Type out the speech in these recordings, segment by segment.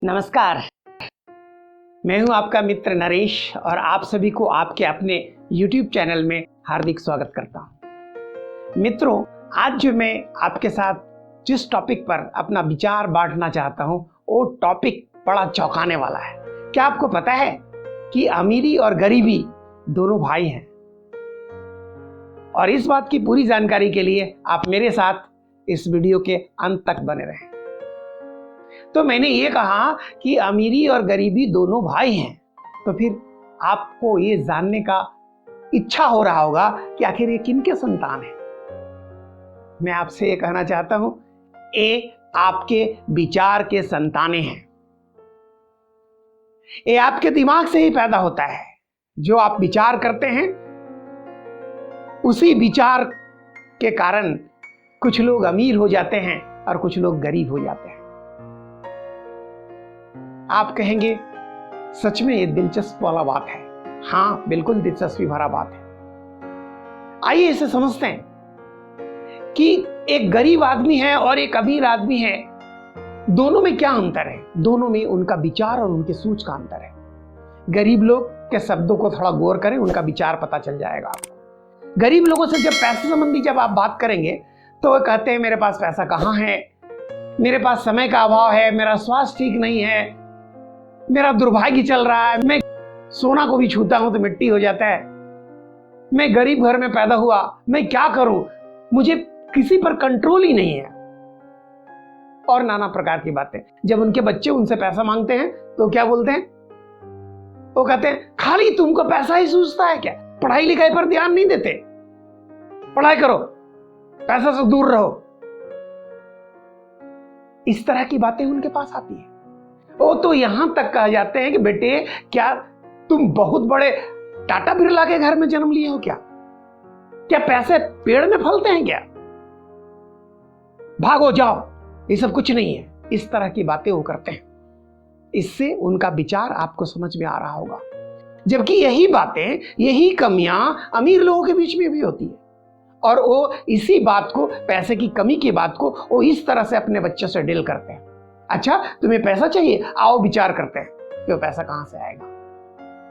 नमस्कार। मैं हूं आपका मित्र नरेश और आप सभी को आपके अपने YouTube चैनल में हार्दिक स्वागत करता हूं। मित्रों, आज जो मैं आपके साथ जिस टॉपिक पर अपना विचार बांटना चाहता हूं वो टॉपिक बड़ा चौंकाने वाला है। क्या आपको पता है कि अमीरी और गरीबी दोनों भाई हैं? और इस बात की पूरी जानकारी के लिए आप मेरे साथ इस वीडियो के अंत तक बने रहें। तो मैंने ये कहा कि अमीरी और गरीबी दोनों भाई हैं, तो फिर आपको ये जानने का इच्छा हो रहा होगा कि आखिर ये किनके संतान हैं। मैं आपसे ये कहना चाहता हूं, ये आपके विचार के संतानें हैं। ये आपके दिमाग से ही पैदा होता है। जो आप विचार करते हैं उसी विचार के कारण कुछ लोग अमीर हो जाते हैं और कुछ लोग गरीब हो जाते हैं। आप कहेंगे सच में ये दिलचस्प वाला बात है। हाँ, बिल्कुल दिलचस्पी भरा बात है। आइए इसे समझते हैं कि एक गरीब आदमी है और एक अमीर आदमी है, दोनों में क्या अंतर है। दोनों में उनका विचार और उनके सोच का अंतर है। गरीब लोग के शब्दों को थोड़ा गौर करें, उनका विचार पता चल जाएगा आपको। गरीब लोगों से जब पैसे संबंधी जब आप बात करेंगे तो वो कहते हैं मेरे पास पैसा कहाँ है, मेरे पास समय का अभाव है, मेरा स्वास्थ्य ठीक नहीं है, मेरा दुर्भाग्य चल रहा है, मैं सोना को भी छूता हूं तो मिट्टी हो जाता है, मैं गरीब घर में पैदा हुआ, मैं क्या करूं, मुझे किसी पर कंट्रोल ही नहीं है, और नाना प्रकार की बातें। जब उनके बच्चे उनसे पैसा मांगते हैं तो क्या बोलते हैं? वो कहते हैं खाली तुमको पैसा ही सूझता है क्या, पढ़ाई लिखाई पर ध्यान नहीं देते, पढ़ाई करो, पैसा से दूर रहो। इस तरह की बातें उनके पास आती है। वो तो यहां तक कहा जाते हैं कि बेटे क्या तुम बहुत बड़े टाटा बिरला के घर में जन्म लिए हो क्या? क्या पैसे पेड़ में फलते हैं क्या? भागो जाओ, ये सब कुछ नहीं है। इस तरह की बातें वो करते हैं। इससे उनका विचार आपको समझ में आ रहा होगा। जबकि यही बातें, यही कमियां अमीर लोगों के बीच में भी होती है, और वो इसी बात को, पैसे की कमी की बात को वो इस तरह से अपने बच्चों से डील करते हैं। अच्छा, तुम्हें पैसा चाहिए, आओ विचार करते हैं कि वो पैसा कहां से आएगा।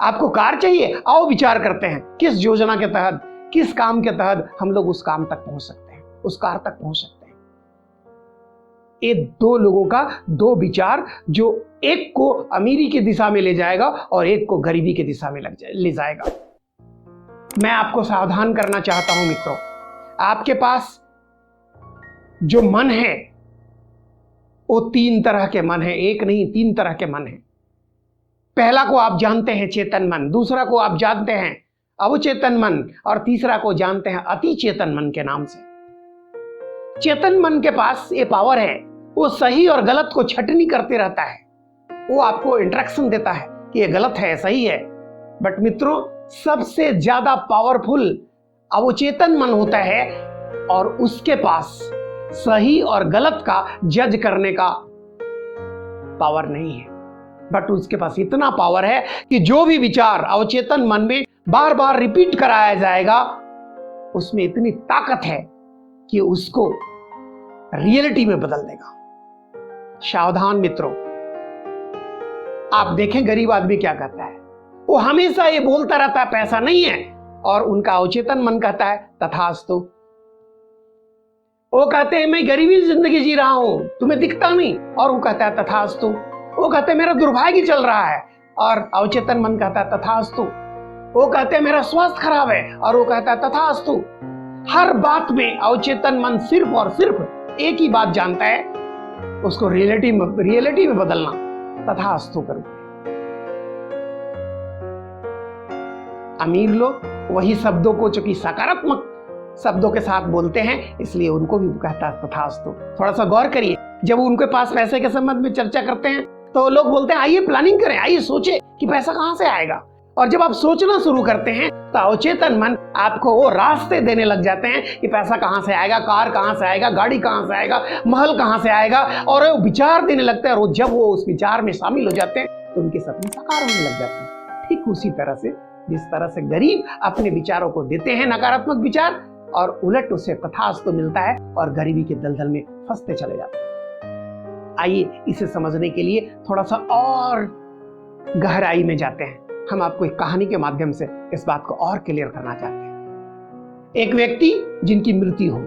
आपको कार चाहिए, आओ विचार करते हैं किस योजना के तहत, किस काम के तहत हम लोग उस काम तक पहुंच सकते हैं, उस कार तक पहुंच सकते हैं। ये दो लोगों का दो विचार, जो एक को अमीरी की दिशा में ले जाएगा और एक को गरीबी की दिशा में ले जाएगा। मैं आपको सावधान करना चाहता हूं मित्रों, आपके पास जो मन है वो तीन तरह के मन है, एक नहीं तीन तरह के मन है। पहला को आप जानते हैं चेतन मन, दूसरा को आप जानते हैं अवचेतन मन, और तीसरा को जानते हैं अति चेतन मन के नाम से। चेतन मन के पास ये पावर है, वो सही और गलत को छटनी करते रहता है। वो आपको इंस्ट्रक्शन देता है कि ये गलत है, सही है। बट मित्रों, सबसे ज्यादा पावरफुल अवचेतन मन होता है, और उसके पास सही और गलत का जज करने का पावर नहीं है। बट उसके पास इतना पावर है कि जो भी विचार अवचेतन मन में बार बार रिपीट कराया जाएगा, उसमें इतनी ताकत है कि उसको रियलिटी में बदल देगा। सावधान मित्रों, आप देखें गरीब आदमी क्या कहता है। वो हमेशा ये बोलता रहता है पैसा नहीं है, और उनका अवचेतन मन कहता है तथास्तु। वो कहते हैं मैं गरीबी जिंदगी जी रहा हूं, तुम्हें दिखता नहीं, और वो कहता है तथास्तु। वो कहते हैं मेरा दुर्भाग्य चल रहा है, और अवचेतन मन कहता है तथास्तु। वो कहते हैं मेरा स्वास्थ्य खराब है, और वो कहता है तथास्तु। हर बात में अवचेतन मन सिर्फ और सिर्फ एक ही बात जानता है, उसको रियलिटी में बदलना, तथास्तु करो। अमीर लोग वही शब्दों को चूंकि सकारात्मक शब्दों के साथ बोलते हैं, इसलिए उनको भी कहता है तथास्तु। थोड़ा सा गौर करिए, जब उनके पास पैसे के संबंध में चर्चा करते हैं तो लोग बोलते हैं आइए प्लानिंग करें, आइए सोचे कि पैसा कहां से आएगा। और जब आप सोचना शुरू करते हैं तो अवचेतन मन आपको वो रास्ते देने लग जाते हैं कि पैसा कहां से आएगा, कार कहां से आएगा, गाड़ी कहां से आएगा, महल कहां से आएगा, और वो विचार देने लगते हैं। और जब वो उस विचार में शामिल हो जाते हैं तो उनके सपने साकार होने लग जाते हैं। ठीक उसी तरह से जिस तरह से गरीब अपने विचारों को देते हैं नकारात्मक विचार, और उलट उसे तथास्तु मिलता है और गरीबी के दलदल में फंसते चले जाते हैं। आइए इसे समझने के लिए थोड़ा सा और गहराई में जाते हैं। हम आपको एक कहानी के माध्यम से इस बात को और क्लियर करना चाहते हैं। एक व्यक्ति जिनकी मृत्यु हुई,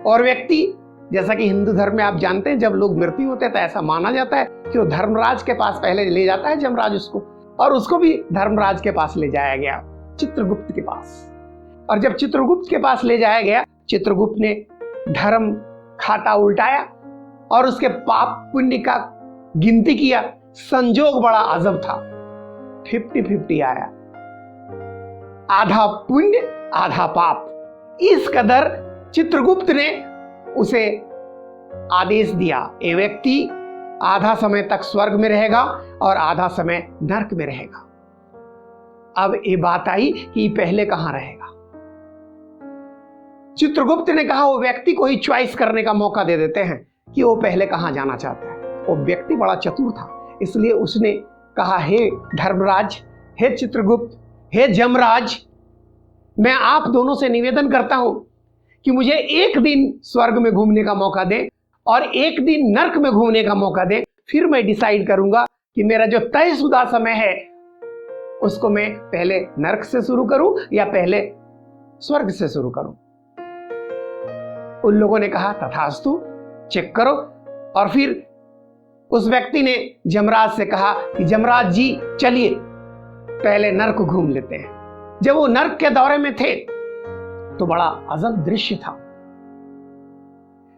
और व्यक्ति, जैसा कि हिंदू धर्म में आप जानते हैं, जब लोग मृत्यु होते हैं तो ऐसा माना जाता है कि वो धर्मराज के पास पहले ले जाता है यमराज उसको, और उसको भी धर्मराज के पास ले जाया गया, चित्रगुप्त के पास। और जब चित्रगुप्त के पास ले जाया गया, चित्रगुप्त ने धर्म खाता उल्टाया और उसके पाप पुण्य का गिनती किया। संजोग बड़ा अजब था, 50-50 आया, आधा पुण्य आधा पाप। इस कदर चित्रगुप्त ने उसे आदेश दिया, ये व्यक्ति आधा समय तक स्वर्ग में रहेगा और आधा समय नरक में रहेगा। अब ये बात आई कि पहले कहां रहेगा। चित्रगुप्त ने कहा वो व्यक्ति को ही चॉइस करने का मौका दे देते हैं कि वो पहले कहां जाना चाहता है। वो व्यक्ति बड़ा चतुर था, इसलिए उसने कहा, हे धर्मराज, हे चित्रगुप्त, हे यमराज, मैं आप दोनों से निवेदन करता हूं कि मुझे एक दिन स्वर्ग में घूमने का मौका दे और एक दिन नरक में घूमने का मौका दे, फिर मैं डिसाइड करूंगा कि मेरा जो तयशुदा समय है उसको मैं पहले नरक से शुरू करूं या पहले स्वर्ग से शुरू करूं। उन लोगों ने कहा तथास्तु, चेक करो। और फिर उस व्यक्ति ने यमराज से कहा कि यमराज जी चलिए पहले नरक घूम लेते हैं। जब वो नरक के दौरे में थे तो बड़ा अजब दृश्य था।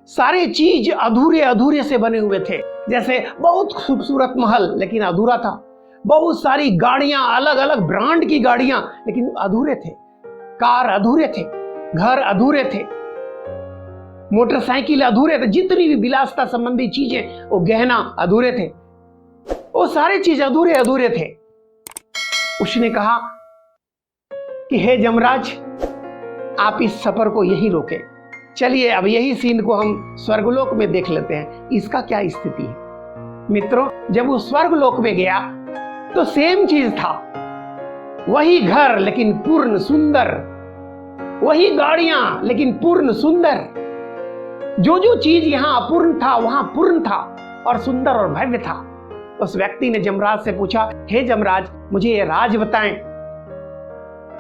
सारे चीज अधूरे अधूरे से बने हुए थे, जैसे बहुत खूबसूरत महल लेकिन अधूरा था, बहुत सारी गाड़ियां, अलग अलग ब्रांड की गाड़ियां, लेकिन अधूरे थे, कार अधूरे थे, घर अधूरे थे, मोटरसाइकिल अधूरे थे, जितनी भी विलासता संबंधी चीजें, वो गहना अधूरे थे, वो सारे चीज अधूरे अधूरे थे। उसने कहा कि हे यमराज, आप इस सफर को यही रोके, चलिए अब यही सीन को हम स्वर्गलोक में देख लेते हैं, इसका क्या स्थिति है। मित्रों, जब वो स्वर्गलोक में गया तो सेम चीज था, वही घर लेकिन पूर्ण सुंदर, वही गाड़ियां लेकिन पूर्ण सुंदर। जो जो चीज यहां अपूर्ण था वहां पूर्ण था और सुंदर और भव्य था। उस व्यक्ति ने यमराज से पूछा, हे यमराज, मुझे ये राज बताएं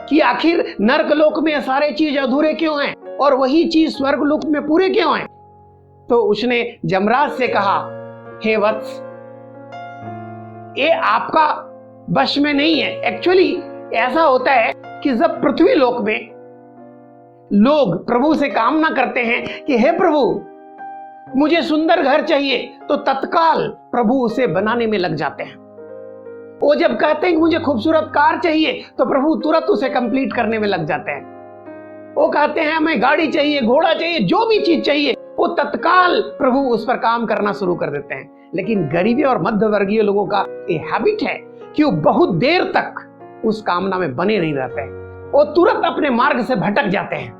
कि आखिर नरकलोक में सारे चीज अधूरे क्यों हैं और वही चीज स्वर्गलोक में पूरे क्यों हैं। तो उसने यमराज से कहा, हे वत्स, ये आपका वश में नहीं है। एक्चुअली ऐसा होता है कि जब पृथ्वी लोक में लोग प्रभु से कामना करते हैं कि हे प्रभु मुझे सुंदर घर चाहिए, तो तत्काल प्रभु उसे बनाने में लग जाते हैं। वो जब कहते हैं कि मुझे खूबसूरत कार चाहिए, तो प्रभु तुरंत उसे कंप्लीट करने में लग जाते हैं। वो कहते हैं हमें गाड़ी चाहिए, घोड़ा चाहिए, जो भी चीज चाहिए, वो तत्काल प्रभु उस पर काम करना शुरू कर देते हैं। लेकिन गरीबी और मध्य वर्गीय लोगों का ये हैबिट है कि वो बहुत देर तक उस कामना में बने नहीं रहते हैं, वो तुरंत अपने मार्ग से भटक जाते हैं।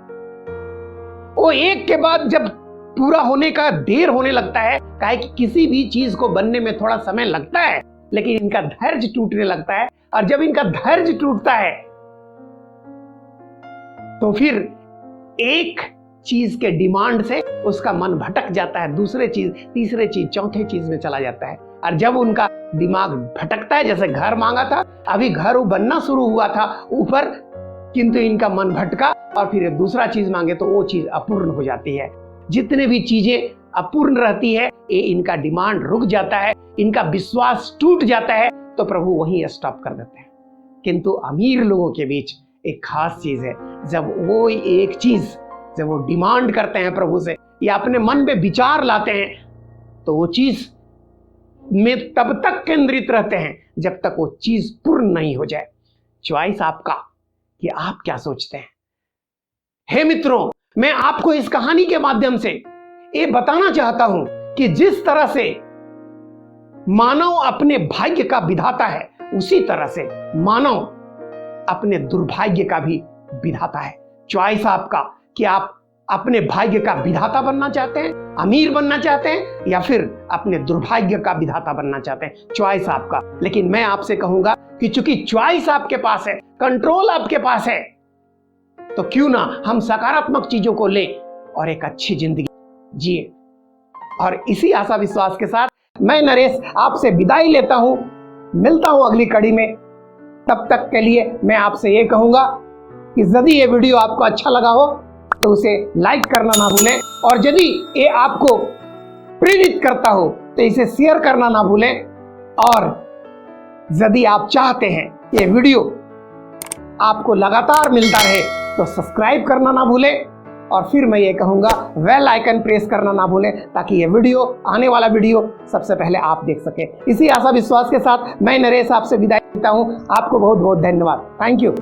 वो एक के बाद जब पूरा होने का देर होने लगता है, काहे कि किसी भी चीज को बनने में थोड़ा समय लगता है, लेकिन इनका धैर्य टूटने लगता है। और जब इनका धैर्य टूटता है तो फिर एक चीज के डिमांड से उसका मन भटक जाता है, दूसरे चीज, तीसरे चीज, चौथे चीज में चला जाता है। और जब उनका दिमाग भटकता है, जैसे घर मांगा था, अभी घर बनना शुरू हुआ था ऊपर, किंतु इनका मन भटका और फिर दूसरा चीज मांगे तो वो चीज अपूर्ण हो जाती है। जितने भी चीजें अपूर्ण रहती है, ये इनका डिमांड रुक जाता है, इनका विश्वास टूट जाता है, तो प्रभु वहीं स्टॉप कर देते हैं। किंतु अमीर लोगों के बीच एक खास चीज है, जब वो एक चीज जब वो डिमांड करते हैं प्रभु से या अपने मन में विचार लाते हैं, तो वो चीज में तब तक केंद्रित रहते हैं जब तक वो चीज पूर्ण नहीं हो जाए। चॉइस आपका कि आप क्या सोचते हैं। हे मित्रों, मैं आपको इस कहानी के माध्यम से ये बताना चाहता हूं कि जिस तरह से मानव अपने भाग्य का विधाता है, उसी तरह से मानव अपने दुर्भाग्य का भी विधाता है। चॉइस आपका कि आप अपने भाग्य का विधाता बनना चाहते हैं, अमीर बनना चाहते हैं, या फिर अपने दुर्भाग्य का विधाता बनना चाहते हैं। चॉइस आपका। लेकिन मैं आपसे कहूंगा कि चूंकि चॉइस आपके पास है, कंट्रोल आपके पास है, तो क्यों ना हम सकारात्मक चीजों को लें और एक अच्छी जिंदगी जिए। और इसी आशा विश्वास के साथ मैं नरेश आपसे विदाई लेता हूं। मिलता हूं अगली कड़ी में। तब तक के लिए मैं आपसे ये कहूंगा कि यदि ये वीडियो आपको अच्छा लगा हो तो उसे लाइक करना ना भूलें, और यदि ये आपको प्रेरित करता हो तो इसे शेयर करना ना भूलें। और यदि आप चाहते हैं ये वीडियो आपको लगातार मिलता रहे तो सब्सक्राइब करना ना भूलें, और फिर मैं ये कहूंगा बेल आइकन प्रेस करना ना भूलें, ताकि ये वीडियो, आने वाला वीडियो सबसे पहले आप देख सकें। इसी आशा विश्वास के साथ मैं नरेश आपसे विदाई लेता हूं। आपको बहुत बहुत धन्यवाद। Thank you.